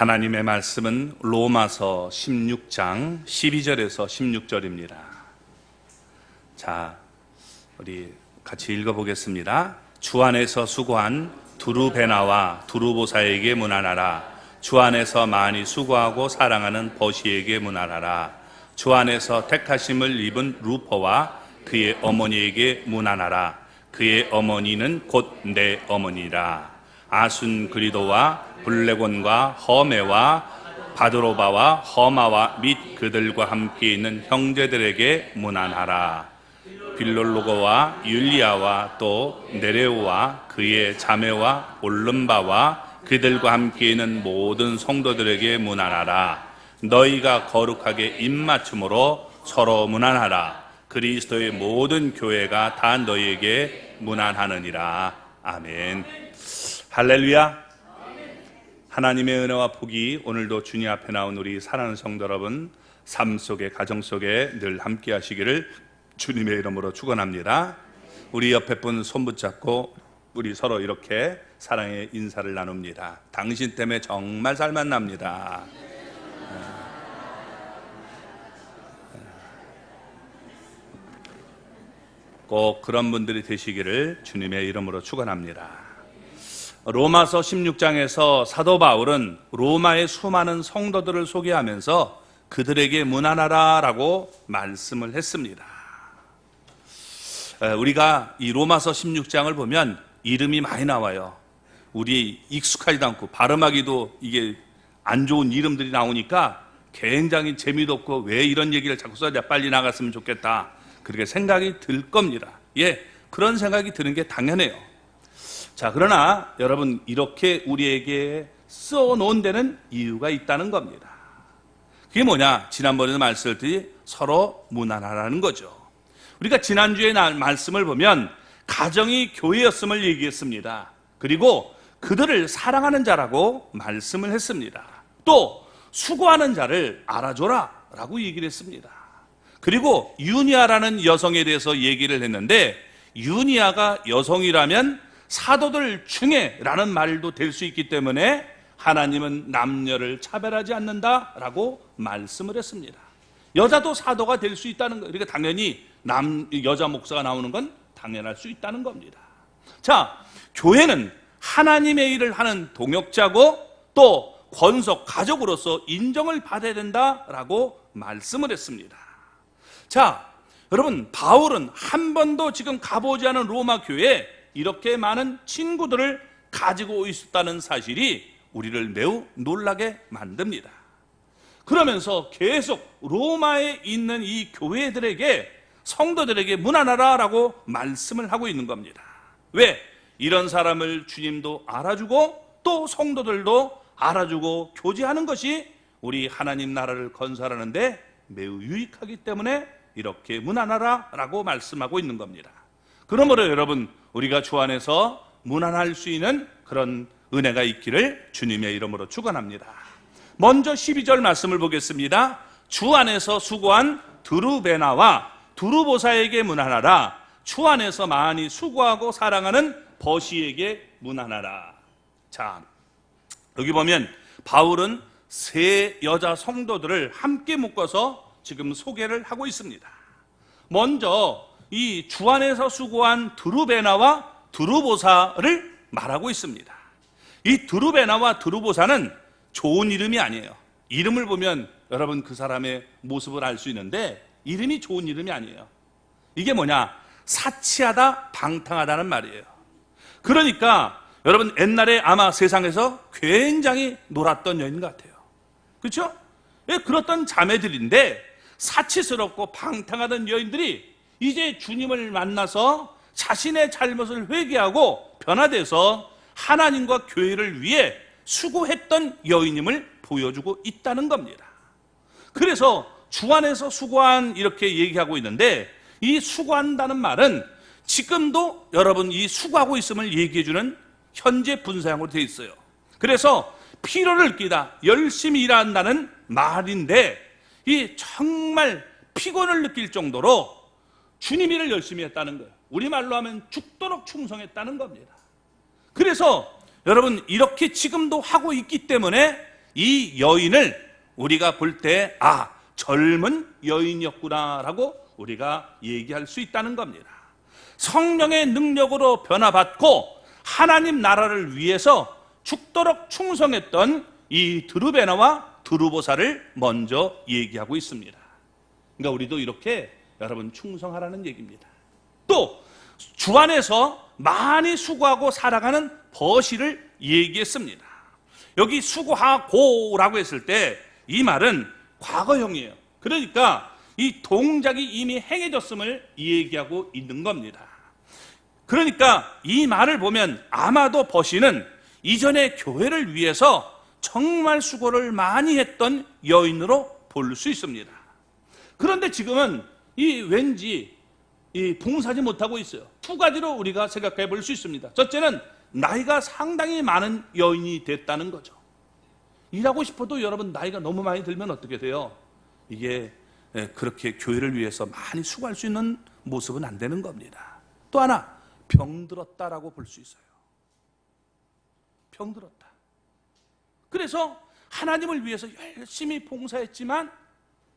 하나님의 말씀은 로마서 16장 12절에서 16절입니다. 자, 우리 같이 읽어보겠습니다. 주 안에서 수고한 두루베나와 두루보사에게 문안하라. 주 안에서 많이 수고하고 사랑하는 버시에게 문안하라. 주 안에서 택하심을 입은 루퍼와 그의 어머니에게 문안하라. 그의 어머니는 곧 내 어머니라. 아순그리도와 블레곤과 허메와 바드로바와 허마와 및 그들과 함께 있는 형제들에게 문안하라. 빌롤로고와 율리아와 또 네레오와 그의 자매와 올름바와 그들과 함께 있는 모든 성도들에게 문안하라. 너희가 거룩하게 입맞춤으로 서로 문안하라. 그리스도의 모든 교회가 다 너희에게 문안하느니라. 아멘. 할렐루야. 하나님의 은혜와 복이 오늘도 주님 앞에 나온 우리 사랑하는 성도 여러분 삶 속에 가정 속에 늘 함께 하시기를 주님의 이름으로 축원합니다. 우리 옆에 분 손 붙잡고 우리 서로 이렇게 사랑의 인사를 나눕니다. 당신 때문에 정말 잘 만납니다. 꼭 그런 분들이 되시기를 주님의 이름으로 축원합니다. 로마서 16장에서 사도 바울은 로마의 수많은 성도들을 소개하면서 그들에게 문안하라라고 말씀을 했습니다. 우리가 이 로마서 16장을 보면 이름이 많이 나와요. 우리 익숙하지도 않고 발음하기도 이게 안 좋은 이름들이 나오니까 굉장히 재미도 없고 왜 이런 얘기를 자꾸 써야 빨리 나갔으면 좋겠다 그렇게 생각이 들 겁니다. 예, 그런 생각이 드는 게 당연해요. 자, 그러나 여러분 이렇게 우리에게 써놓은 데는 이유가 있다는 겁니다. 그게 뭐냐? 지난번에도 말씀드렸듯이 서로 문안하라는 거죠. 우리가 지난주에 말씀을 보면 가정이 교회였음을 얘기했습니다. 그리고 그들을 사랑하는 자라고 말씀을 했습니다. 또 수고하는 자를 알아줘라 라고 얘기를 했습니다. 그리고 유니아라는 여성에 대해서 얘기를 했는데 유니아가 여성이라면 사도들 중에 라는 말도 될 수 있기 때문에 하나님은 남녀를 차별하지 않는다라고 말씀을 했습니다. 여자도 사도가 될 수 있다는 거예요. 그러니까 당연히 여자 목사가 나오는 건 당연할 수 있다는 겁니다. 자, 교회는 하나님의 일을 하는 동역자고 또 권속 가족으로서 인정을 받아야 된다라고 말씀을 했습니다. 자, 여러분 바울은 한 번도 지금 가보지 않은 로마 교회에 이렇게 많은 친구들을 가지고 있었다는 사실이 우리를 매우 놀라게 만듭니다. 그러면서 계속 로마에 있는 이 교회들에게 성도들에게 문안하라라고 말씀을 하고 있는 겁니다. 왜? 이런 사람을 주님도 알아주고 또 성도들도 알아주고 교제하는 것이 우리 하나님 나라를 건설하는데 매우 유익하기 때문에 이렇게 문안하라라고 말씀하고 있는 겁니다. 그러므로 여러분 우리가 주 안에서 문안할 수 있는 그런 은혜가 있기를 주님의 이름으로 축원합니다. 먼저 12절 말씀을 보겠습니다. 주 안에서 수고한 드루베나와 두루보사에게 문안하라. 주 안에서 많이 수고하고 사랑하는 버시에게 문안하라. 자, 여기 보면 바울은 세 여자 성도들을 함께 묶어서 지금 소개를 하고 있습니다. 먼저 이 주 안에서 수고한 드루베나와 두루보사를 말하고 있습니다. 이 드루베나와 두루보사는 좋은 이름이 아니에요. 이름을 보면 여러분 그 사람의 모습을 알 수 있는데 이름이 좋은 이름이 아니에요. 이게 뭐냐? 사치하다, 방탕하다는 말이에요. 그러니까 여러분 옛날에 아마 세상에서 굉장히 놀았던 여인 같아요. 그렇죠? 예, 그렇던 자매들인데 사치스럽고 방탕하던 여인들이 이제 주님을 만나서 자신의 잘못을 회개하고 변화돼서 하나님과 교회를 위해 수고했던 여인임을 보여주고 있다는 겁니다. 그래서 주 안에서 수고한 이렇게 얘기하고 있는데 이 수고한다는 말은 지금도 여러분 이 수고하고 있음을 얘기해주는 현재 분사형으로 되어 있어요. 그래서 피로를 느끼다, 열심히 일한다는 말인데 이 정말 피곤을 느낄 정도로 주님 일을 열심히 했다는 거예요. 우리말로 하면 죽도록 충성했다는 겁니다. 그래서 여러분 이렇게 지금도 하고 있기 때문에 이 여인을 우리가 볼 때 젊은 여인이었구나라고 우리가 얘기할 수 있다는 겁니다. 성령의 능력으로 변화받고 하나님 나라를 위해서 죽도록 충성했던 이 드루베나와 드루보사를 먼저 얘기하고 있습니다. 그러니까 우리도 이렇게 여러분 충성하라는 얘기입니다. 또 주 안에서 많이 수고하고 살아가는 버시를 얘기했습니다. 여기 수고하고라고 했을 때 이 말은 과거형이에요. 그러니까 이 동작이 이미 행해졌음을 얘기하고 있는 겁니다. 그러니까 이 말을 보면 아마도 버시는 이전에 교회를 위해서 정말 수고를 많이 했던 여인으로 볼 수 있습니다. 그런데 지금은 왠지 봉사하지 못하고 있어요. 두 가지로 우리가 생각해 볼 수 있습니다. 첫째는 나이가 상당히 많은 여인이 됐다는 거죠. 일하고 싶어도 여러분 나이가 너무 많이 들면 어떻게 돼요? 이게 그렇게 교회를 위해서 많이 수고할 수 있는 모습은 안 되는 겁니다. 또 하나, 병들었다라고 볼 수 있어요. 병들었다. 그래서 하나님을 위해서 열심히 봉사했지만,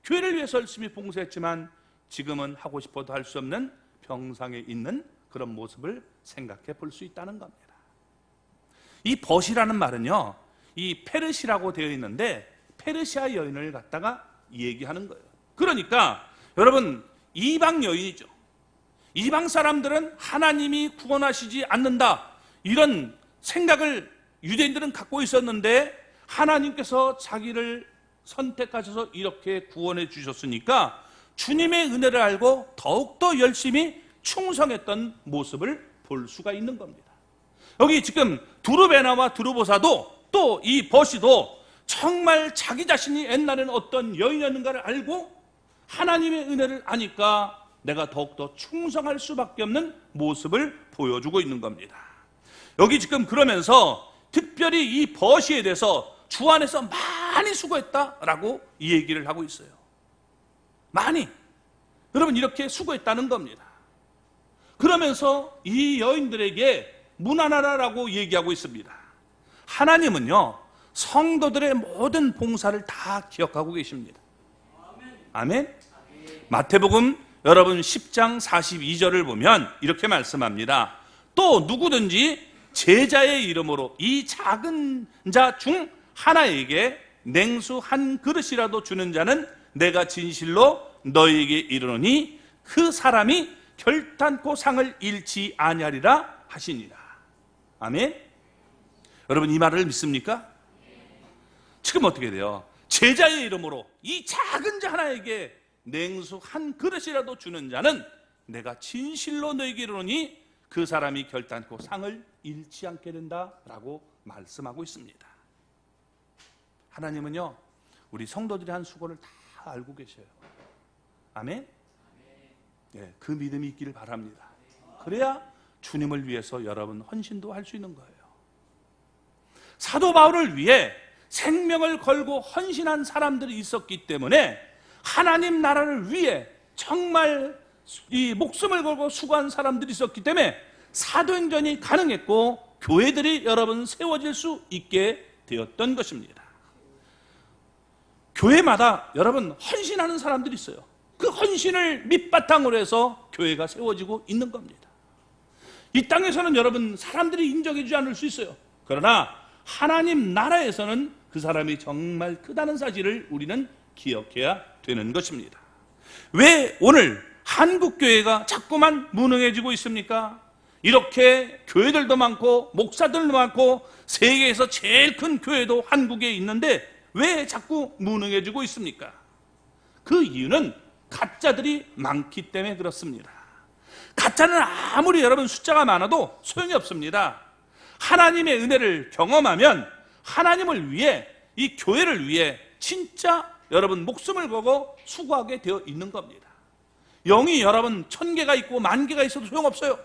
교회를 위해서 열심히 봉사했지만 지금은 하고 싶어도 할 수 없는 병상에 있는 그런 모습을 생각해 볼 수 있다는 겁니다. 이 벗이라는 말은요, 이 페르시라고 되어 있는데 페르시아 여인을 갖다가 얘기하는 거예요. 그러니까 여러분, 이방 여인이죠. 이방 사람들은 하나님이 구원하시지 않는다, 이런 생각을 유대인들은 갖고 있었는데 하나님께서 자기를 선택하셔서 이렇게 구원해 주셨으니까 주님의 은혜를 알고 더욱더 열심히 충성했던 모습을 볼 수가 있는 겁니다. 여기 지금 드루베나와 드루보사도 또 이 버시도 정말 자기 자신이 옛날에는 어떤 여인이었는가를 알고 하나님의 은혜를 아니까 내가 더욱더 충성할 수밖에 없는 모습을 보여주고 있는 겁니다. 여기 지금 그러면서 특별히 이 버시에 대해서 주 안에서 많이 수고했다라고 이 얘기를 하고 있어요. 많이. 여러분, 이렇게 수고했다는 겁니다. 그러면서 이 여인들에게 문안하라라고 얘기하고 있습니다. 하나님은요, 성도들의 모든 봉사를 다 기억하고 계십니다. 아멘. 마태복음 여러분 10장 42절을 보면 이렇게 말씀합니다. 또 누구든지 제자의 이름으로 이 작은 자 중 하나에게 냉수 한 그릇이라도 주는 자는 내가 진실로 너희에게 이르노니 그 사람이 결탄코 상을 잃지 아니하리라 하시니라. 아멘. 여러분, 이 말을 믿습니까? 지금 어떻게 돼요? 제자의 이름으로 이 작은 자 하나에게 냉수 한 그릇이라도 주는 자는 내가 진실로 너희에게 이르노니 그 사람이 결단코 상을 잃지 않게 된다라고 말씀하고 있습니다. 하나님은요, 우리 성도들이 한 수고를 다 알고 계셔요. 아멘? 네, 그 믿음이 있기를 바랍니다. 그래야 주님을 위해서 여러분 헌신도 할 수 있는 거예요. 사도 바울을 위해 생명을 걸고 헌신한 사람들이 있었기 때문에 하나님 나라를 위해 정말 이 목숨을 걸고 수고한 사람들이 있었기 때문에 사도행전이 가능했고 교회들이 여러분 세워질 수 있게 되었던 것입니다. 교회마다 여러분 헌신하는 사람들이 있어요. 그 헌신을 밑바탕으로 해서 교회가 세워지고 있는 겁니다. 이 땅에서는 여러분 사람들이 인정해 주지 않을 수 있어요. 그러나 하나님 나라에서는 그 사람이 정말 크다는 사실을 우리는 기억해야 되는 것입니다. 왜 오늘 한국교회가 자꾸만 무능해지고 있습니까? 이렇게 교회들도 많고 목사들도 많고 세계에서 제일 큰 교회도 한국에 있는데 왜 자꾸 무능해지고 있습니까? 그 이유는 가짜들이 많기 때문에 그렇습니다. 가짜는 아무리 여러분 숫자가 많아도 소용이 없습니다. 하나님의 은혜를 경험하면 하나님을 위해, 이 교회를 위해 진짜 여러분 목숨을 걸고 수고하게 되어 있는 겁니다. 영이 여러분 1000개가 있고 10,000개가 있어도 소용없어요.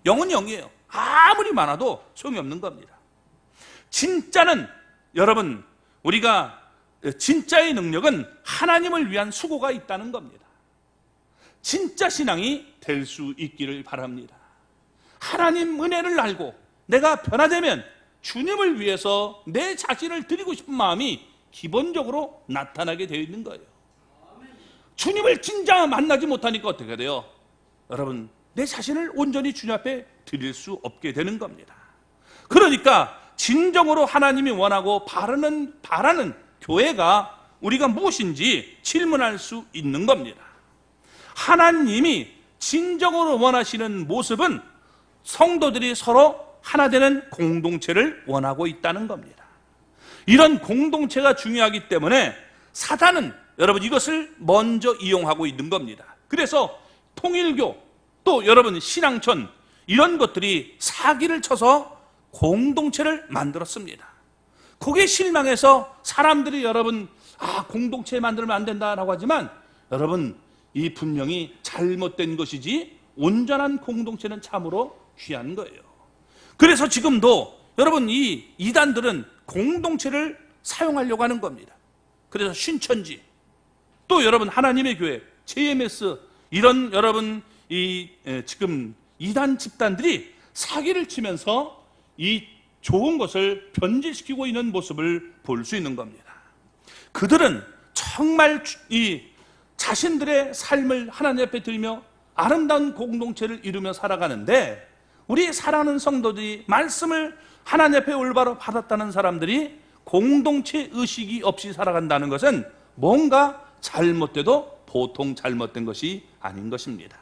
영은 영이에요. 아무리 많아도 소용이 없는 겁니다. 진짜는 여러분, 우리가 진짜의 능력은 하나님을 위한 수고가 있다는 겁니다. 진짜 신앙이 될 수 있기를 바랍니다. 하나님 은혜를 알고 내가 변화되면 주님을 위해서 내 자신을 드리고 싶은 마음이 기본적으로 나타나게 되어 있는 거예요. 주님을 진짜 만나지 못하니까 어떻게 돼요? 여러분, 내 자신을 온전히 주님 앞에 드릴 수 없게 되는 겁니다. 그러니까 진정으로 하나님이 원하고 바라는 교회가 우리가 무엇인지 질문할 수 있는 겁니다. 하나님이 진정으로 원하시는 모습은 성도들이 서로 하나 되는 공동체를 원하고 있다는 겁니다. 이런 공동체가 중요하기 때문에 사단은 여러분 이것을 먼저 이용하고 있는 겁니다. 그래서 통일교 또 여러분 신앙촌 이런 것들이 사기를 쳐서 공동체를 만들었습니다. 거기에 실망해서 사람들이 여러분 공동체 만들면 안 된다라고 하지만 여러분 이 분명히 잘못된 것이지 온전한 공동체는 참으로 귀한 거예요. 그래서 지금도 여러분 이 이단들은 공동체를 사용하려고 하는 겁니다. 그래서 신천지 또 여러분 하나님의 교회 JMS 이런 여러분 지금 이단 집단들이 사기를 치면서 이 좋은 것을 변질시키고 있는 모습을 볼 수 있는 겁니다. 그들은 정말 이 자신들의 삶을 하나님 앞에 드리며 아름다운 공동체를 이루며 살아가는데 우리 사랑하는 성도들이 말씀을 하나님 앞에 올바로 받았다는 사람들이 공동체 의식이 없이 살아간다는 것은 뭔가 잘못돼도 보통 잘못된 것이 아닌 것입니다.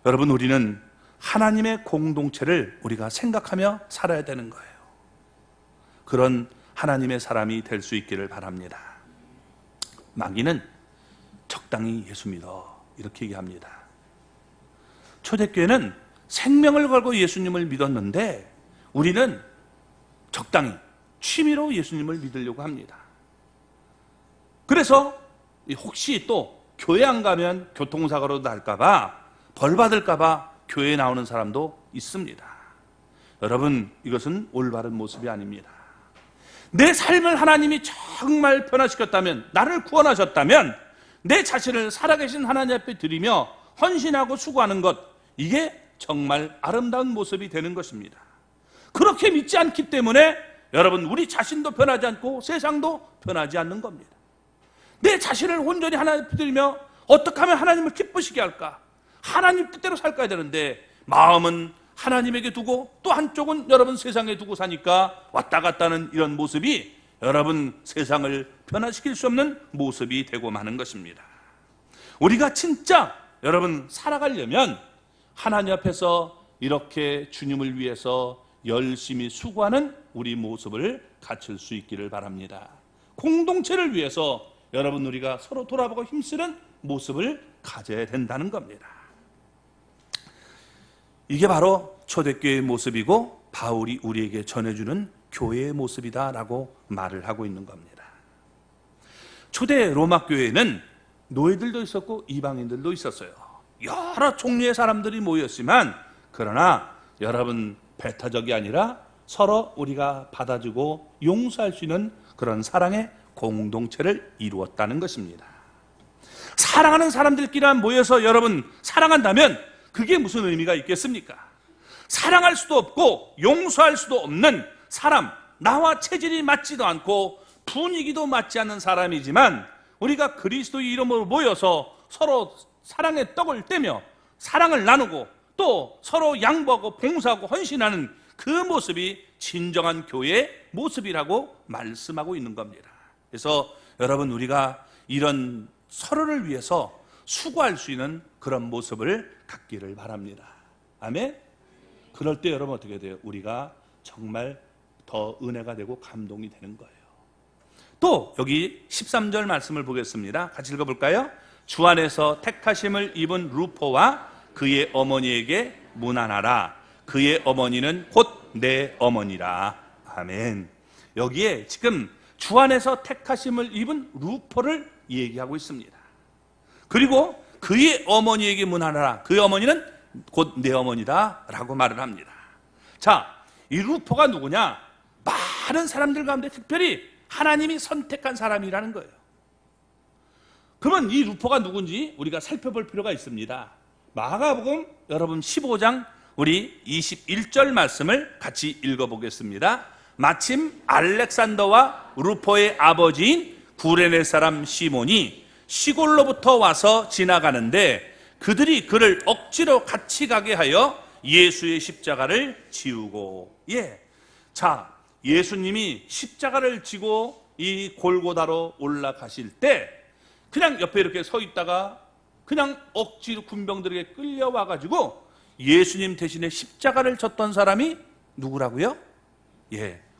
여러분 우리는 하나님의 공동체를 우리가 생각하며 살아야 되는 거예요. 그런 하나님의 사람이 될 수 있기를 바랍니다. 마귀는 적당히 예수 믿어 이렇게 얘기합니다. 초대교회는 생명을 걸고 예수님을 믿었는데 우리는 적당히 취미로 예수님을 믿으려고 합니다. 그래서 혹시 또 교회 안 가면 교통사고로 날까봐 벌 받을까봐 교회에 나오는 사람도 있습니다. 여러분 이것은 올바른 모습이 아닙니다. 내 삶을 하나님이 정말 변화시켰다면 나를 구원하셨다면 내 자신을 살아계신 하나님 앞에 드리며 헌신하고 수고하는 것 이게 정말 아름다운 모습이 되는 것입니다. 그렇게 믿지 않기 때문에 여러분 우리 자신도 변하지 않고 세상도 변하지 않는 겁니다. 내 자신을 온전히 하나님 앞에 드리며 어떻게 하면 하나님을 기쁘시게 할까? 하나님 뜻대로 살까야 되는데 마음은 하나님에게 두고 또 한쪽은 여러분 세상에 두고 사니까 왔다 갔다 하는 이런 모습이 여러분 세상을 변화시킬 수 없는 모습이 되고 마는 것입니다. 우리가 진짜 여러분 살아가려면 하나님 앞에서 이렇게 주님을 위해서 열심히 수고하는 우리 모습을 갖출 수 있기를 바랍니다. 공동체를 위해서 여러분 우리가 서로 돌아보고 힘쓰는 모습을 가져야 된다는 겁니다. 이게 바로 초대교회의 모습이고 바울이 우리에게 전해주는 교회의 모습이다라고 말을 하고 있는 겁니다. 초대 로마 교회에는 노예들도 있었고 이방인들도 있었어요. 여러 종류의 사람들이 모였지만 그러나 여러분 배타적이 아니라 서로 우리가 받아주고 용서할 수 있는 그런 사랑의 공동체를 이루었다는 것입니다. 사랑하는 사람들끼리 모여서 여러분 사랑한다면 그게 무슨 의미가 있겠습니까? 사랑할 수도 없고 용서할 수도 없는 사람, 나와 체질이 맞지도 않고 분위기도 맞지 않는 사람이지만 우리가 그리스도의 이름으로 모여서 서로 사랑의 떡을 떼며 사랑을 나누고 또 서로 양보하고 봉사하고 헌신하는 그 모습이 진정한 교회의 모습이라고 말씀하고 있는 겁니다. 그래서 여러분 우리가 이런 서로를 위해서 수고할 수 있는 그런 모습을 갖기를 바랍니다. 아멘? 그럴 때 여러분 어떻게 돼요? 우리가 정말 더 은혜가 되고 감동이 되는 거예요. 또 여기 13절 말씀을 보겠습니다. 같이 읽어볼까요? 주 안에서 택하심을 입은 루포와 그의 어머니에게 문안하라. 그의 어머니는 곧 내 어머니라. 아멘. 여기에 지금 주 안에서 택하심을 입은 루포를 얘기하고 있습니다. 그리고 그의 어머니에게 문안하라. 그의 어머니는 곧 내 어머니다 라고 말을 합니다. 자, 이 루포가 누구냐? 많은 사람들 가운데 특별히 하나님이 선택한 사람이라는 거예요. 그러면 이 루포가 누군지 우리가 살펴볼 필요가 있습니다. 마가복음 여러분 15장 우리 21절 말씀을 같이 읽어보겠습니다. 마침 알렉산더와 루포의 아버지인 구레네 사람 시몬이 시골로부터 와서 지나가는데 그들이 그를 억지로 같이 가게 하여 예수의 십자가를 지우고, 자, 예수님이 십자가를 지고 이 골고다로 올라가실 때 그냥 옆에 이렇게 서 있다가 그냥 억지로 군병들에게 끌려와 가지고 예수님 대신에 십자가를 졌던 사람이 누구라고요?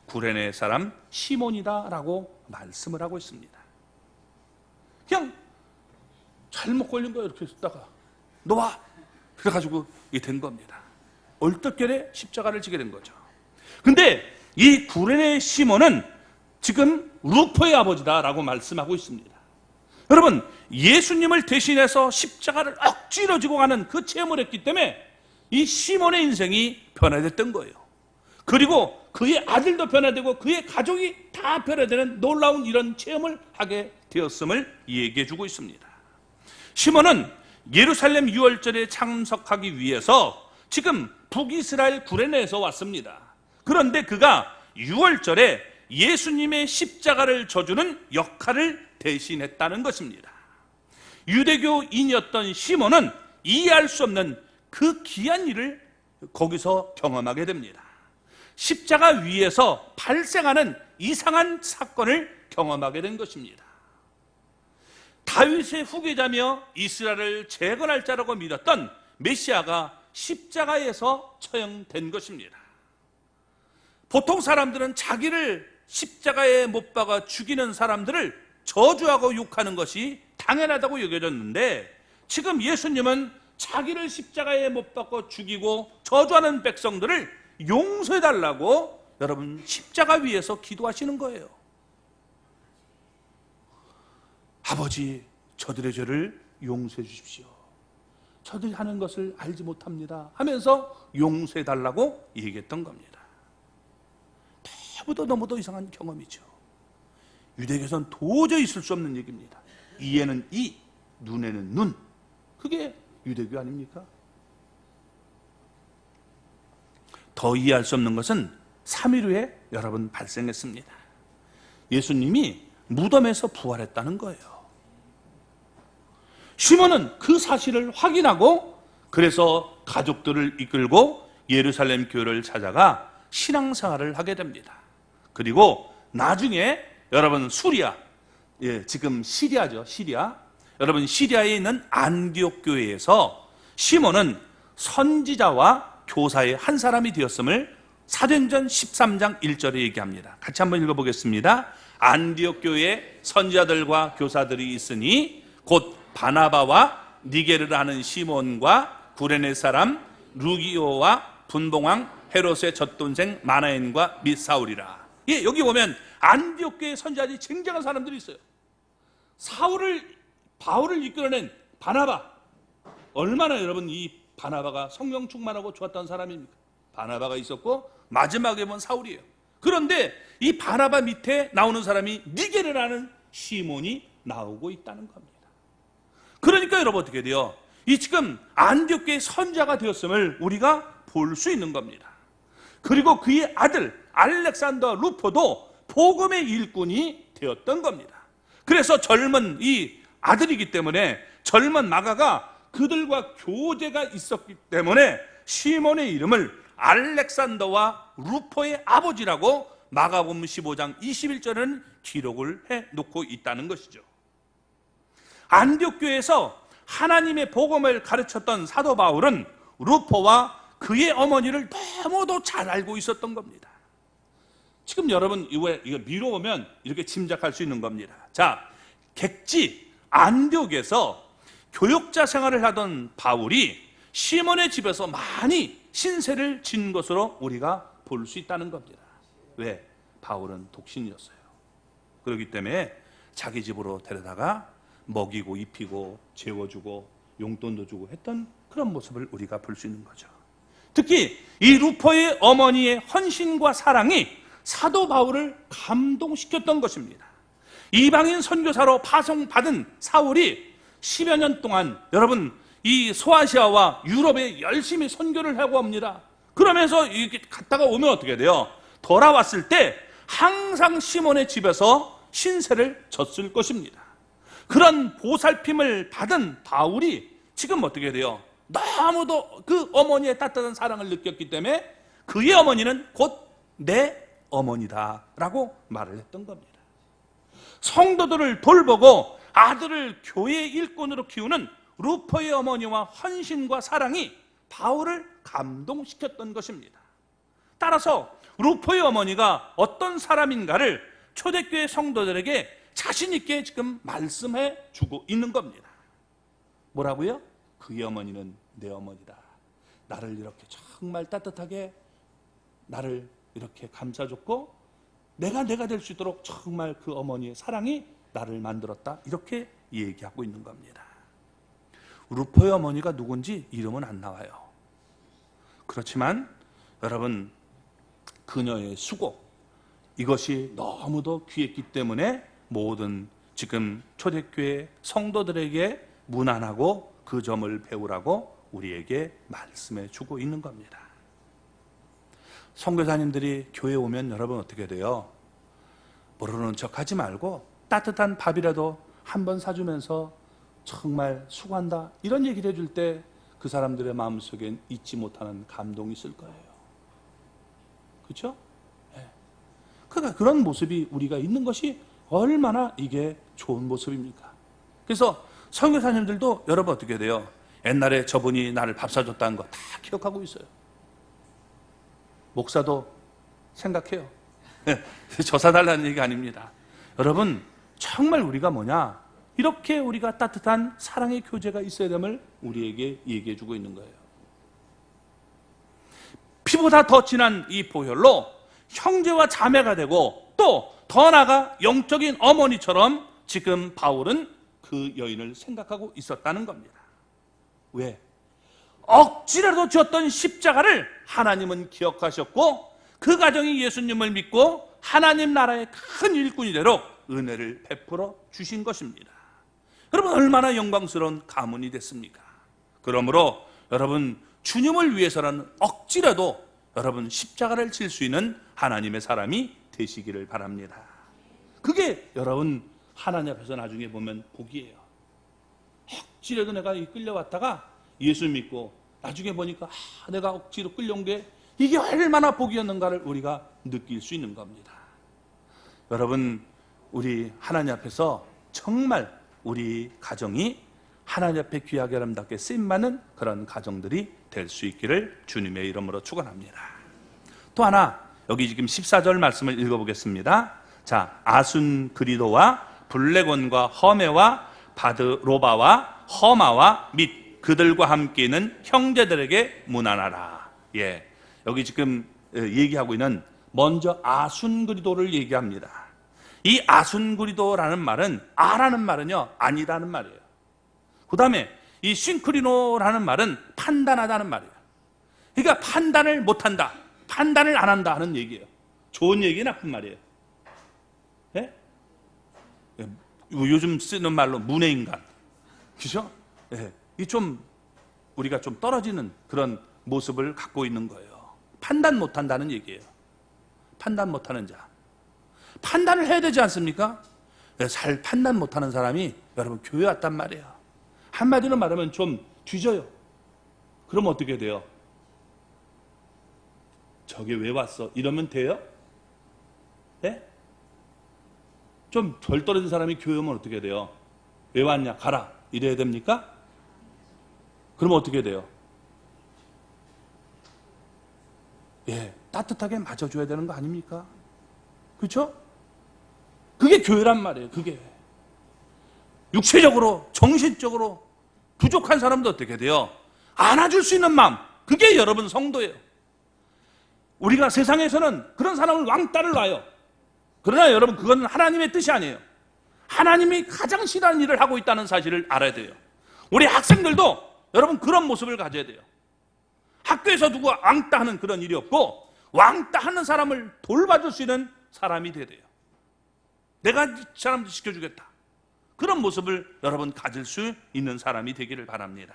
구레네 사람 시몬이다라고 말씀을 하고 있습니다. 그냥 잘못 걸린 거예요. 이렇게 있다가 너와 그래가지고 이게 된 겁니다. 얼떨결에 십자가를 지게 된 거죠. 근데 이 구레네 시몬은 지금 루포의 아버지다라고 말씀하고 있습니다. 여러분, 예수님을 대신해서 십자가를 억지로 지고 가는 그 체험을 했기 때문에 이 시몬의 인생이 변화됐던 거예요. 그리고 그의 아들도 변화되고 그의 가족이 다 변화되는 놀라운 이런 체험을 하게 되었음을 얘기해 주고 있습니다. 시몬은 예루살렘 유월절에 참석하기 위해서 지금 북이스라엘 구레네에서 왔습니다. 그런데 그가 유월절에 예수님의 십자가를 져주는 역할을 대신했다는 것입니다. 유대교인이었던 시몬은 이해할 수 없는 그 귀한 일을 거기서 경험하게 됩니다. 십자가 위에서 발생하는 이상한 사건을 경험하게 된 것입니다. 다윗의 후계자며 이스라엘을 재건할 자라고 믿었던 메시아가 십자가에서 처형된 것입니다. 보통 사람들은 자기를 십자가에 못 박아 죽이는 사람들을 저주하고 욕하는 것이 당연하다고 여겨졌는데, 지금 예수님은 자기를 십자가에 못 박아 죽이고 저주하는 백성들을 용서해달라고 여러분 십자가 위에서 기도하시는 거예요. 아버지, 저들의 죄를 용서해 주십시오. 저들이 하는 것을 알지 못합니다 하면서 용서해달라고 얘기했던 겁니다. 너무도 이상한 경험이죠. 유대교에서는 도저히 있을 수 없는 얘기입니다. 이에는 이, 눈에는 눈. 그게 유대교 아닙니까? 더 이해할 수 없는 것은 3일 후에 여러분 발생했습니다. 예수님이 무덤에서 부활했다는 거예요. 시몬은 그 사실을 확인하고 그래서 가족들을 이끌고 예루살렘 교회를 찾아가 신앙생활을 하게 됩니다. 그리고 나중에 여러분 수리아, 지금 시리아죠, 시리아. 여러분 시리아에 있는 안디옥 교회에서 시몬은 선지자와 교사의 한 사람이 되었음을 사도행전 13장 1절에 얘기합니다. 같이 한번 읽어보겠습니다. 안디옥 교회에 선지자들과 교사들이 있으니 곧 바나바와 니게르를 하는 시몬과 구레네 사람 루기오와 분봉왕 헤롯의 젖돈생 마나엔과 및 사울이라. 여기 보면 안디옥 교회 선지자들이 굉장한 사람들이 있어요. 바울을 이끌어낸 바나바, 얼마나 여러분 이 바나바가 성령 충만하고 좋았던 사람입니까? 바나바가 있었고 마지막에 본 사울이에요. 그런데 이 바나바 밑에 나오는 사람이 니게르라는 시몬이 나오고 있다는 겁니다. 그러니까 여러분 어떻게 돼요? 이 지금 안디옥 교회 선지자가 되었음을 우리가 볼 수 있는 겁니다. 그리고 그의 아들 알렉산더 루포도 복음의 일꾼이 되었던 겁니다. 그래서 젊은 이 아들이기 때문에 젊은 마가가 그들과 교제가 있었기 때문에 시몬의 이름을 알렉산더와 루포의 아버지라고 마가복음 15장 21절은 기록을 해놓고 있다는 것이죠. 안디옥 교회에서 하나님의 복음을 가르쳤던 사도 바울은 루포와 그의 어머니를 너무도 잘 알고 있었던 겁니다. 지금 여러분 이거 미뤄보면 이렇게 짐작할 수 있는 겁니다. 자, 객지 안디옥에서 교역자 생활을 하던 바울이 시몬의 집에서 많이 신세를 진 것으로 우리가 볼 수 있다는 겁니다. 왜? 바울은 독신이었어요. 그렇기 때문에 자기 집으로 데려다가 먹이고 입히고 재워주고 용돈도 주고 했던 그런 모습을 우리가 볼 수 있는 거죠. 특히 이 루포의 어머니의 헌신과 사랑이 사도 바울을 감동시켰던 것입니다. 이방인 선교사로 파송받은 사울이 10여 년 동안 여러분 이 소아시아와 유럽에 열심히 선교를 하고 옵니다. 그러면서 이렇게 갔다가 오면 어떻게 돼요? 돌아왔을 때 항상 시몬의 집에서 신세를 졌을 것입니다. 그런 보살핌을 받은 바울이 지금 어떻게 돼요? 너무도 그 어머니의 따뜻한 사랑을 느꼈기 때문에 그의 어머니는 곧 내 어머니다 라고 말을 했던 겁니다. 성도들을 돌보고 아들을 교회의 일꾼으로 키우는 루포의 어머니와 헌신과 사랑이 바울을 감동시켰던 것입니다. 따라서 루포의 어머니가 어떤 사람인가를 초대교회 성도들에게 자신 있게 지금 말씀해 주고 있는 겁니다. 뭐라고요? 그의 어머니는 내 어머니다. 나를 이렇게 정말 따뜻하게 나를 이렇게 감싸줬고 내가 될 수 있도록 정말 그 어머니의 사랑이 나를 만들었다. 이렇게 얘기하고 있는 겁니다. 루포의 어머니가 누군지 이름은 안 나와요. 그렇지만 여러분, 그녀의 수고, 이것이 너무도 귀했기 때문에 모든 지금 초대교회 성도들에게 문안하고 그 점을 배우라고 우리에게 말씀해 주고 있는 겁니다. 선교사님들이 교회 오면 여러분 어떻게 돼요? 모르는 척 하지 말고 따뜻한 밥이라도 한 번 사주면서 정말 수고한다 이런 얘기를 해줄 때 그 사람들의 마음속엔 잊지 못하는 감동이 있을 거예요. 그렇죠? 네. 그러니까 그런 모습이 우리가 있는 것이 얼마나 이게 좋은 모습입니까? 그래서 선교사님들도 여러분 어떻게 돼요? 옛날에 저분이 나를 밥 사줬다는 거 다 기억하고 있어요. 목사도 생각해요. 저 사달라는 얘기가 아닙니다. 여러분, 정말 우리가 뭐냐? 이렇게 우리가 따뜻한 사랑의 교제가 있어야 됨을 우리에게 얘기해 주고 있는 거예요. 피보다 더 진한 이 보혈로 형제와 자매가 되고 또 더 나아가 영적인 어머니처럼 지금 바울은 그 여인을 생각하고 있었다는 겁니다. 왜? 억지라도 졌던 십자가를 하나님은 기억하셨고 그 가정이 예수님을 믿고 하나님 나라의 큰 일꾼이 되도록 은혜를 베풀어 주신 것입니다. 여러분, 얼마나 영광스러운 가문이 됐습니까? 그러므로 여러분, 주님을 위해서라는 억지라도 여러분 십자가를 질 수 있는 하나님의 사람이 되시기를 바랍니다. 그게 여러분 하나님 앞에서 나중에 보면 복이에요. 억지라도 내가 끌려왔다가 예수 믿고 나중에 보니까 내가 억지로 끌려온 게 이게 얼마나 복이었는가를 우리가 느낄 수 있는 겁니다. 여러분, 우리 하나님 앞에서 정말 우리 가정이 하나님 앞에 귀하게 아름답게 쓰임받는 그런 가정들이 될 수 있기를 주님의 이름으로 축원합니다. 또 하나, 여기 지금 14절 말씀을 읽어보겠습니다. 자, 아순그리도와 블레곤과 허메와 바드로바와 허마와 및 그들과 함께 있는 형제들에게 문안하라. 예, 여기 지금 얘기하고 있는 먼저 아순그리도를 얘기합니다. 이 아순그리도라는 말은 아라는 말은요 아니라는 말이에요. 그 다음에 이 싱크리노라는 말은 판단하다는 말이에요. 그러니까 판단을 못한다, 판단을 안 한다 하는 얘기예요. 좋은 얘기, 나쁜 말이에요. 예? 요즘 쓰는 말로 문외인간, 그죠? 예. 이 좀 우리가 좀 떨어지는 그런 모습을 갖고 있는 거예요. 판단 못한다는 얘기예요. 판단 못하는 자. 판단을 해야 되지 않습니까? 잘 판단 못하는 사람이 여러분 교회 왔단 말이에요. 한마디로 말하면 좀 뒤져요. 그럼 어떻게 돼요? 저게 왜 왔어? 이러면 돼요? 네? 좀 덜 떨어진 사람이 교회 오면 어떻게 돼요? 왜 왔냐? 가라. 이래야 됩니까? 그러면 어떻게 돼요? 예, 따뜻하게 맞아줘야 되는 거 아닙니까? 그렇죠? 그게 교회란 말이에요. 그게 육체적으로, 정신적으로 부족한 사람도 어떻게 돼요? 안아줄 수 있는 마음, 그게 여러분 성도예요. 우리가 세상에서는 그런 사람을 왕따를 놔요. 그러나 여러분, 그건 하나님의 뜻이 아니에요. 하나님이 가장 싫어하는 일을 하고 있다는 사실을 알아야 돼요. 우리 학생들도 여러분 그런 모습을 가져야 돼요. 학교에서 누구 왕따하는 그런 일이 없고 왕따하는 사람을 돌봐줄 수 있는 사람이 돼야 돼요. 내가 이 사람도 지켜주겠다. 그런 모습을 여러분 가질 수 있는 사람이 되기를 바랍니다.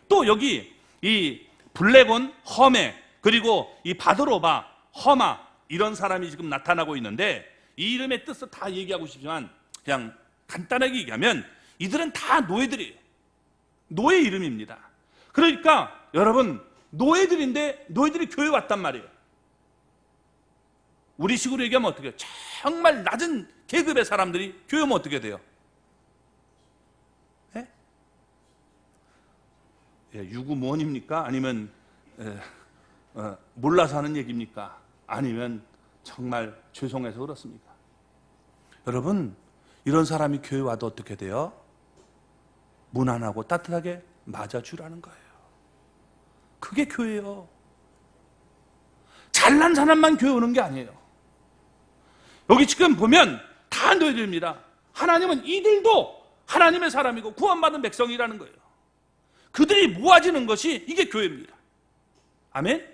또 여기 이 블레곤, 허메, 그리고 이 바드로바, 허마, 이런 사람이 지금 나타나고 있는데 이 이름의 뜻을 다 얘기하고 싶지만 그냥 간단하게 얘기하면 이들은 다 노예들이에요. 노예 이름입니다. 그러니까 여러분 노예들인데 노예들이 교회에 왔단 말이에요. 우리 식으로 얘기하면 어떻게 해요? 정말 낮은 계급의 사람들이 교회 오면 어떻게 돼요? 예? 유구무원입니까? 아니면 몰라서 하는 얘기입니까? 아니면 정말 죄송해서 그렇습니까? 여러분 이런 사람이 교회 와도 어떻게 돼요? 무난하고 따뜻하게 맞아주라는 거예요. 그게 교회예요. 잘난 사람만 교회 오는 게 아니에요. 여기 지금 보면 다 노예들입니다. 하나님은 이들도 하나님의 사람이고 구원받은 백성이라는 거예요. 그들이 모아지는 것이 이게 교회입니다. 아멘?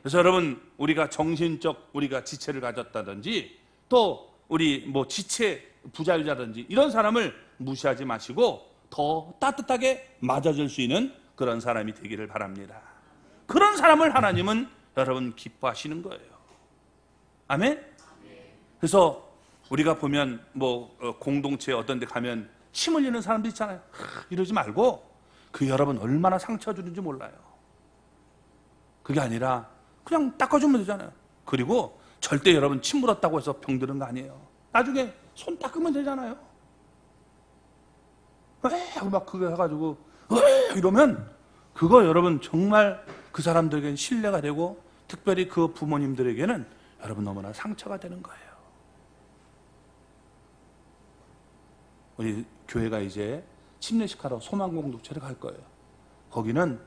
그래서 여러분 우리가 정신적 우리가 지체를 가졌다든지 또 우리 뭐 지체 부자유자든지 이런 사람을 무시하지 마시고 더 따뜻하게 맞아줄 수 있는 그런 사람이 되기를 바랍니다. 그런 사람을 하나님은 여러분 기뻐하시는 거예요. 아멘? 그래서 우리가 보면 뭐 공동체 어떤 데 가면 침 흘리는 사람들 있잖아요. 이러지 말고 그 여러분 얼마나 상처 주는지 몰라요. 그게 아니라 그냥 닦아주면 되잖아요. 그리고 절대 여러분 침 물었다고 해서 병드는 거 아니에요. 나중에 손 닦으면 되잖아요. 막 그거 해가지고 이러면 그거 여러분 정말 그 사람들에게는 신뢰가 되고 특별히 그 부모님들에게는 여러분 너무나 상처가 되는 거예요. 우리 교회가 이제 침례식하러 소망공동체를 갈 거예요. 거기는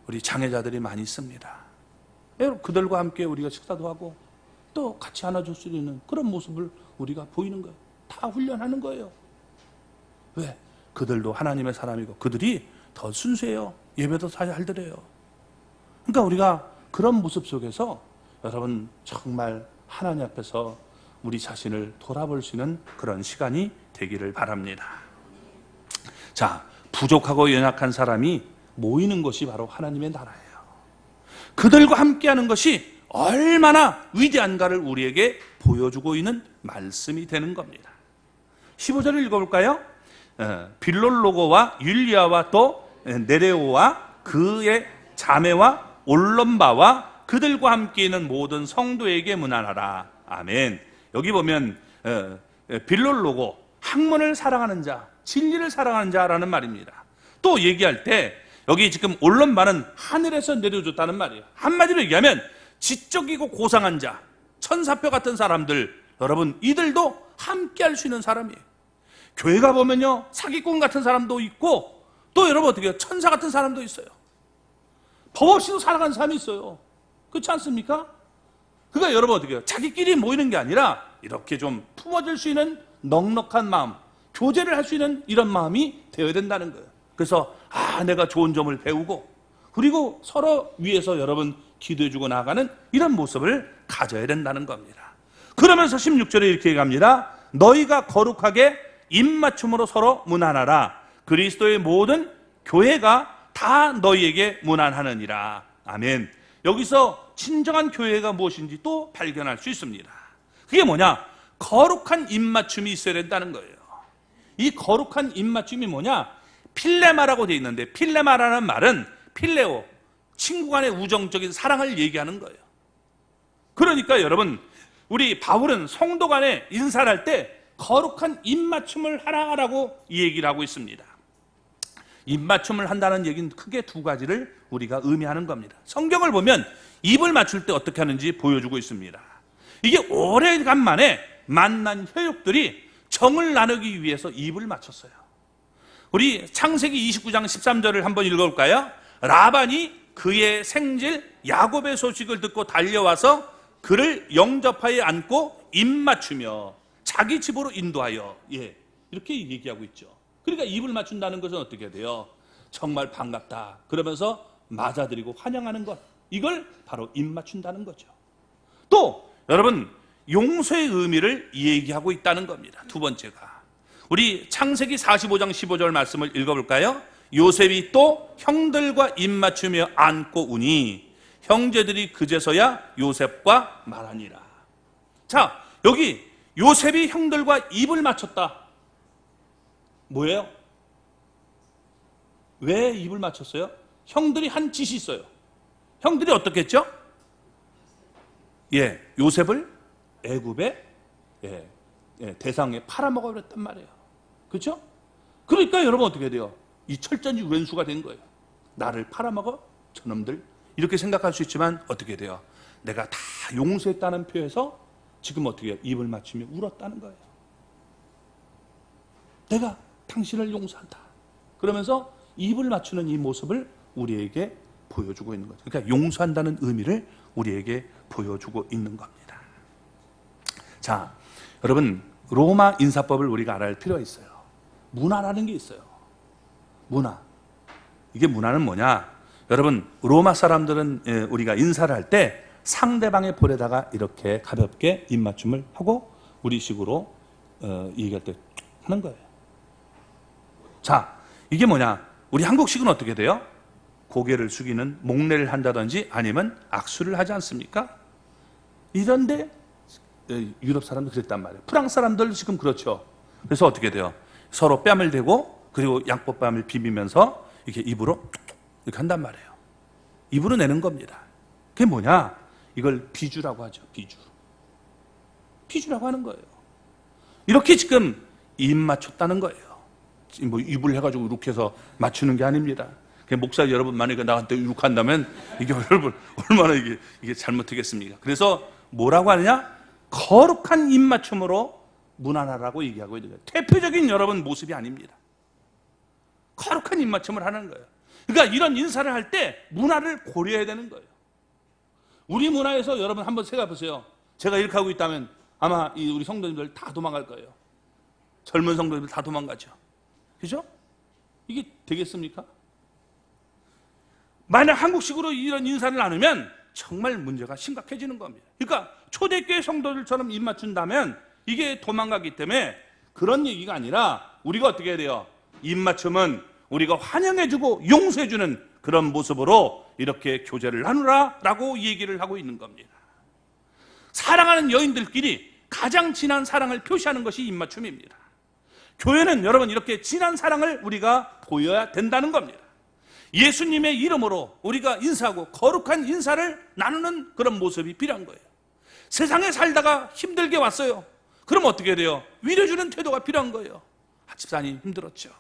우리 장애자들이 많이 있습니다. 그들과 함께 우리가 식사도 하고 또 같이 안아줄 수 있는 그런 모습을 우리가 보이는 거예요. 다 훈련하는 거예요. 왜? 그들도 하나님의 사람이고 그들이 더 순수해요. 예배도 잘 드려요. 그러니까 우리가 그런 모습 속에서 여러분 정말 하나님 앞에서 우리 자신을 돌아볼 수 있는 그런 시간이 되기를 바랍니다. 자, 부족하고 연약한 사람이 모이는 것이 바로 하나님의 나라예요. 그들과 함께하는 것이 얼마나 위대한가를 우리에게 보여주고 있는 말씀이 되는 겁니다. 15절을 읽어볼까요? 빌롤로고와 율리아와 또 네레오와 그의 자매와 올롬바와 그들과 함께 있는 모든 성도에게 문안하라. 아멘. 여기 보면 빌롤로고 학문을 사랑하는 자, 진리를 사랑하는 자라는 말입니다. 또 얘기할 때 여기 지금 올롬바는 하늘에서 내려줬다는 말이에요. 한마디로 얘기하면 지적이고 고상한 자, 천사표 같은 사람들, 여러분 이들도 함께 할 수 있는 사람이에요. 교회가 보면요 사기꾼 같은 사람도 있고 또 여러분 어떻게 해요? 천사 같은 사람도 있어요. 법 없이도 살아가는 사람이 있어요. 그렇지 않습니까? 그러니까 여러분 어떻게 해요? 자기끼리 모이는 게 아니라 이렇게 좀 품어질 수 있는 넉넉한 마음, 교제를 할 수 있는 이런 마음이 되어야 된다는 거예요. 그래서 내가 좋은 점을 배우고 그리고 서로 위해서 여러분 기도해주고 나가는 이런 모습을 가져야 된다는 겁니다. 그러면서 16절에 이렇게 얘기합니다. 너희가 거룩하게 입맞춤으로 서로 문안하라. 그리스도의 모든 교회가 다 너희에게 문안하느니라. 아멘. 여기서 진정한 교회가 무엇인지 또 발견할 수 있습니다. 그게 뭐냐? 거룩한 입맞춤이 있어야 된다는 거예요. 이 거룩한 입맞춤이 뭐냐? 필레마라고 되어 있는데 필레마라는 말은 필레오, 친구 간의 우정적인 사랑을 얘기하는 거예요. 그러니까 여러분 우리 바울은 성도 간에 인사를 할 때 거룩한 입맞춤을 하라라고 이 얘기를 하고 있습니다. 입맞춤을 한다는 얘기는 크게 두 가지를 우리가 의미하는 겁니다. 성경을 보면 입을 맞출 때 어떻게 하는지 보여주고 있습니다. 이게 오래간만에 만난 혈육들이 정을 나누기 위해서 입을 맞췄어요. 우리 창세기 29장 13절을 한번 읽어볼까요? 라반이 그의 생질 야곱의 소식을 듣고 달려와서 그를 영접하여 안고 입 맞추며 자기 집으로 인도하여 이렇게 얘기하고 있죠. 그러니까 입을 맞춘다는 것은 어떻게 돼요? 정말 반갑다 그러면서 맞아들이고 환영하는 것, 이걸 바로 입 맞춘다는 거죠. 또 여러분 용서의 의미를 얘기하고 있다는 겁니다. 두 번째가 우리 창세기 45장 15절 말씀을 읽어볼까요? 요셉이 또 형들과 입 맞추며 안고 우니 형제들이 그제서야 요셉과 말하니라. 자, 여기 요셉이 형들과 입을 맞췄다. 뭐예요? 왜 입을 맞췄어요? 형들이 한 짓이 있어요. 형들이 어떻게 했죠? 예, 요셉을 애굽의 대상에 팔아먹어 버렸단 말이에요. 그렇죠? 그러니까 여러분 어떻게 돼요? 이 철저히 왼수가 된 거예요. 나를 팔아먹어? 저놈들. 이렇게 생각할 수 있지만 어떻게 돼요? 내가 다 용서했다는 표에서 지금 어떻게 해요? 입을 맞추며 울었다는 거예요. 내가 당신을 용서한다. 그러면서 입을 맞추는 이 모습을 우리에게 보여주고 있는 거죠. 그러니까 용서한다는 의미를 우리에게 보여주고 있는 겁니다. 자, 여러분 로마 인사법을 우리가 알아야 할 필요가 있어요. 문화라는 게 있어요. 문화. 이게 문화는 뭐냐? 여러분 로마 사람들은 우리가 인사를 할 때 상대방의 볼에다가 이렇게 가볍게 입맞춤을 하고 우리식으로 얘기할 때 하는 거예요. 자, 이게 뭐냐? 우리 한국식은 어떻게 돼요? 고개를 숙이는 목례를 한다든지 아니면 악수를 하지 않습니까? 이런데 유럽 사람도 그랬단 말이에요. 프랑스 사람들 지금 그렇죠. 그래서 어떻게 돼요? 서로 뺨을 대고 그리고 양포뺨을 비비면서 이렇게 입으로 이렇게 한단 말이에요. 입으로 내는 겁니다. 그게 뭐냐? 이걸 비주라고 하죠. 비주. 비주라고 하는 거예요. 이렇게 지금 입 맞췄다는 거예요. 뭐 입을 해가지고 이렇게 해서 맞추는 게 아닙니다. 목사 여러분 만약에 나한테 이렇게 한다면 이게 여러분 얼마나 이게 잘못되겠습니까? 그래서 뭐라고 하느냐? 거룩한 입 맞춤으로 문안하라고 얘기하고 있는 거예요. 대표적인 여러분 모습이 아닙니다. 거룩한 입 맞춤을 하는 거예요. 그러니까 이런 인사를 할 때 문화를 고려해야 되는 거예요. 우리 문화에서 여러분 한번 생각해 보세요. 제가 이렇게 하고 있다면 아마 우리 성도님들 다 도망갈 거예요. 젊은 성도님들 다 도망가죠. 그죠? 이게 되겠습니까? 만약 한국식으로 이런 인사를 나누면 정말 문제가 심각해지는 겁니다. 그러니까 초대교회 성도들처럼 입 맞춘다면 이게 도망가기 때문에 그런 얘기가 아니라 우리가 어떻게 해야 돼요? 입 맞춤은 우리가 환영해주고 용서해주는 그런 모습으로 이렇게 교제를 나누라라고 얘기를 하고 있는 겁니다. 사랑하는 여인들끼리 가장 진한 사랑을 표시하는 것이 입 맞춤입니다. 교회는 여러분 이렇게 진한 사랑을 우리가 보여야 된다는 겁니다. 예수님의 이름으로 우리가 인사하고 거룩한 인사를 나누는 그런 모습이 필요한 거예요. 세상에 살다가 힘들게 왔어요. 그럼 어떻게 돼요? 위로주는 태도가 필요한 거예요. 집사님 힘들었죠.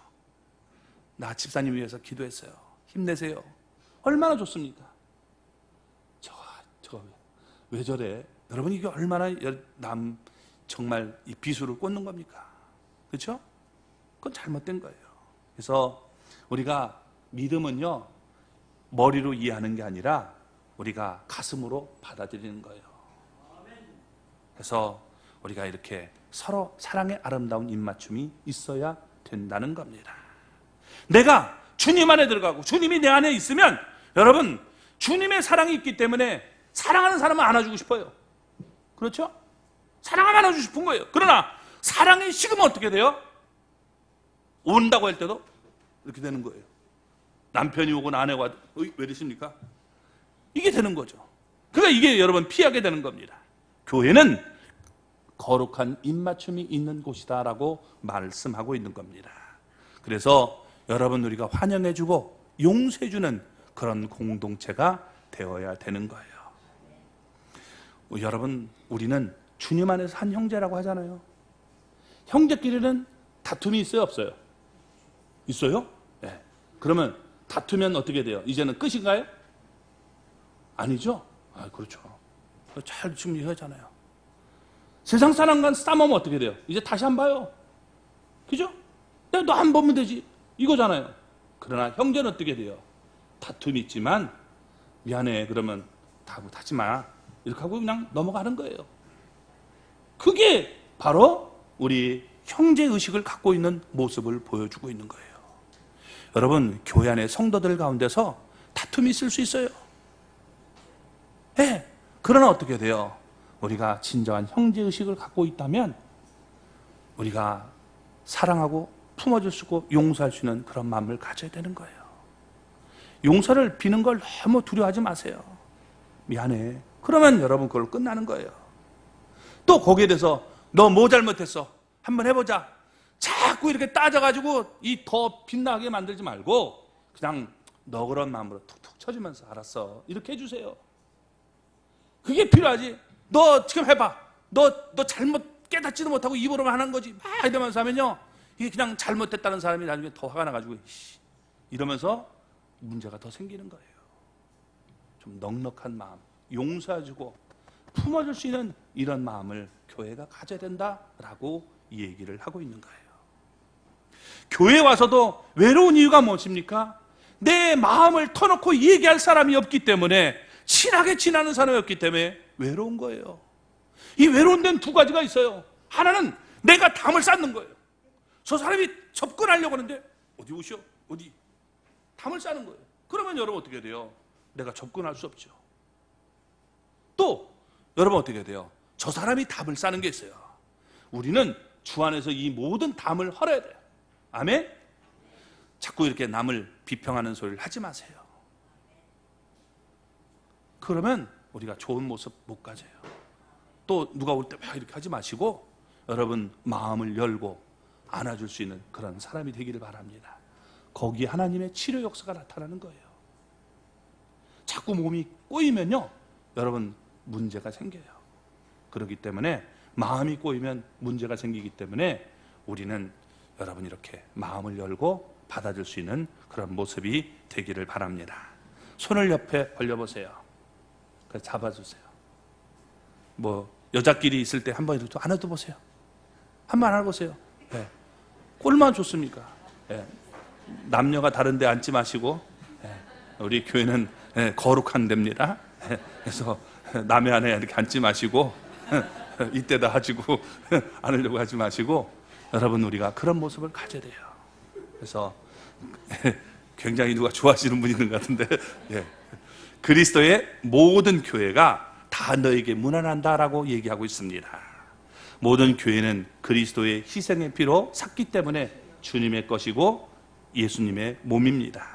나 집사님 위해서 기도했어요. 힘내세요. 얼마나 좋습니까? 저 왜 저래? 여러분 이게 얼마나 정말 이 비수를 꽂는 겁니까? 그렇죠? 그건 잘못된 거예요. 그래서 우리가 믿음은요 머리로 이해하는 게 아니라 우리가 가슴으로 받아들이는 거예요. 그래서 우리가 이렇게 서로 사랑의 아름다운 입맞춤이 있어야 된다는 겁니다. 내가 주님 안에 들어가고 주님이 내 안에 있으면 여러분 주님의 사랑이 있기 때문에 사랑하는 사람은 안아주고 싶어요. 그렇죠? 사랑하면 안아주고 싶은 거예요. 그러나 사랑이 식으면 어떻게 돼요? 온다고 할 때도 이렇게 되는 거예요. 남편이 오건 아내가 와도 왜 이러십니까? 이게 되는 거죠. 그러니까 이게 여러분 피하게 되는 겁니다. 교회는 거룩한 입맞춤이 있는 곳이다라고 말씀하고 있는 겁니다. 그래서 여러분 우리가 환영해주고 용서해주는 그런 공동체가 되어야 되는 거예요. 여러분 우리는 주님 안에서 한 형제라고 하잖아요. 형제끼리는 다툼이 있어요 없어요? 있어요? 네. 그러면 다투면 어떻게 돼요? 이제는 끝인가요? 아니죠? 그렇죠. 잘 지금 이해하잖아요. 세상 사람과 싸우면 어떻게 돼요? 이제 다시 안 봐요. 그죠? 너 한 보면 되지. 이거잖아요. 그러나 형제는 어떻게 돼요? 다툼이 있지만 미안해 그러면 하지 마. 이렇게 하고 그냥 넘어가는 거예요. 그게 바로 우리 형제의식을 갖고 있는 모습을 보여주고 있는 거예요. 여러분 교회 안에 성도들 가운데서 다툼이 있을 수 있어요. 네. 그러나 어떻게 돼요? 우리가 진정한 형제의식을 갖고 있다면 우리가 사랑하고 품어줄 수 있고 용서할 수 있는 그런 마음을 가져야 되는 거예요. 용서를 비는 걸 너무 두려워하지 마세요. 미안해. 그러면 여러분 그걸로 끝나는 거예요. 또 거기에 대해서 너 뭐 잘못했어? 한번 해보자. 자꾸 이렇게 따져가지고 이 더 빛나게 만들지 말고 그냥 너그러운 마음으로 툭툭 쳐주면서 알았어. 이렇게 해주세요. 그게 필요하지. 너 지금 해봐. 너 잘못 깨닫지도 못하고 입으로만 하는 거지. 막 이러면서 하면요. 이게 그냥 잘못했다는 사람이 나중에 더 화가 나가지고 이러면서 문제가 더 생기는 거예요. 좀 넉넉한 마음, 용서해주고 품어줄 수 있는 이런 마음을 교회가 가져야 된다라고 이 얘기를 하고 있는 거예요. 교회에 와서도 외로운 이유가 무엇입니까? 내 마음을 터놓고 얘기할 사람이 없기 때문에, 친하게 지나는 사람이 없기 때문에 외로운 거예요. 이 외로운 데는 두 가지가 있어요. 하나는 내가 담을 쌓는 거예요. 저 사람이 접근하려고 하는데 어디 오시오? 어디? 담을 쌓는 거예요. 그러면 여러분 어떻게 돼요? 내가 접근할 수 없죠. 또 여러분 어떻게 돼요? 저 사람이 담을 쌓는 게 있어요. 우리는 주 안에서 이 모든 담을 헐어야 돼요. 아멘? 자꾸 이렇게 남을 비평하는 소리를 하지 마세요. 그러면 우리가 좋은 모습 못 가져요. 또 누가 올 때 막 이렇게 하지 마시고 여러분 마음을 열고 안아줄 수 있는 그런 사람이 되기를 바랍니다. 거기에 하나님의 치료 역사가 나타나는 거예요. 자꾸 몸이 꼬이면요, 여러분 문제가 생겨요. 그렇기 때문에 마음이 꼬이면 문제가 생기기 때문에 우리는 여러분 이렇게 마음을 열고 받아줄 수 있는 그런 모습이 되기를 바랍니다. 손을 옆에 벌려보세요. 잡아주세요. 뭐 여자끼리 있을 때 한번 이렇게 안아도 보세요. 한번 안아보세요. 네. 꼴만 좋습니까? 네. 남녀가 다른데 앉지 마시고, 네. 우리 교회는 거룩한 데입니다. 그래서 남의 안에 이렇게 앉지 마시고 이때다 가지고 안으려고 하지 마시고, 여러분 우리가 그런 모습을 가져야 돼요. 그래서 굉장히 누가 좋아하시는 분이 있는 것 같은데, 예. 그리스도의 모든 교회가 다 너에게 문안한다라고 얘기하고 있습니다. 모든 교회는 그리스도의 희생의 피로 샀기 때문에 주님의 것이고 예수님의 몸입니다.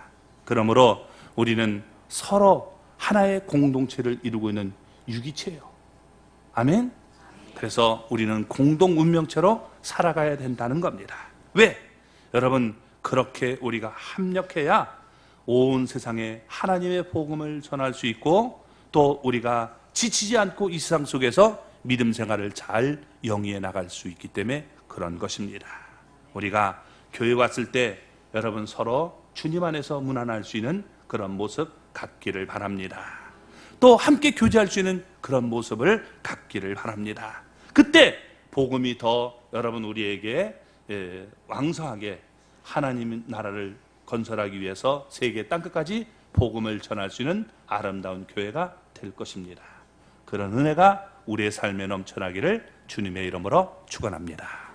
그러므로 우리는 서로 하나의 공동체를 이루고 있는 유기체예요. 아멘? 그래서 우리는 공동 운명체로 살아가야 된다는 겁니다. 왜? 여러분, 그렇게 우리가 합력해야 온 세상에 하나님의 복음을 전할 수 있고, 또 우리가 지치지 않고 이 세상 속에서 믿음 생활을 잘 영위해 나갈 수 있기 때문에 그런 것입니다. 우리가 교회 왔을 때 여러분 서로 주님 안에서 문안할 수 있는 그런 모습 갖기를 바랍니다. 또 함께 교제할 수 있는 그런 모습을 갖기를 바랍니다. 그때 복음이 더 여러분 우리에게 왕성하게 하나님 나라를 건설하기 위해서 세계 땅끝까지 복음을 전할 수 있는 아름다운 교회가 될 것입니다. 그런 은혜가 우리의 삶에 넘쳐나기를 주님의 이름으로 축원합니다.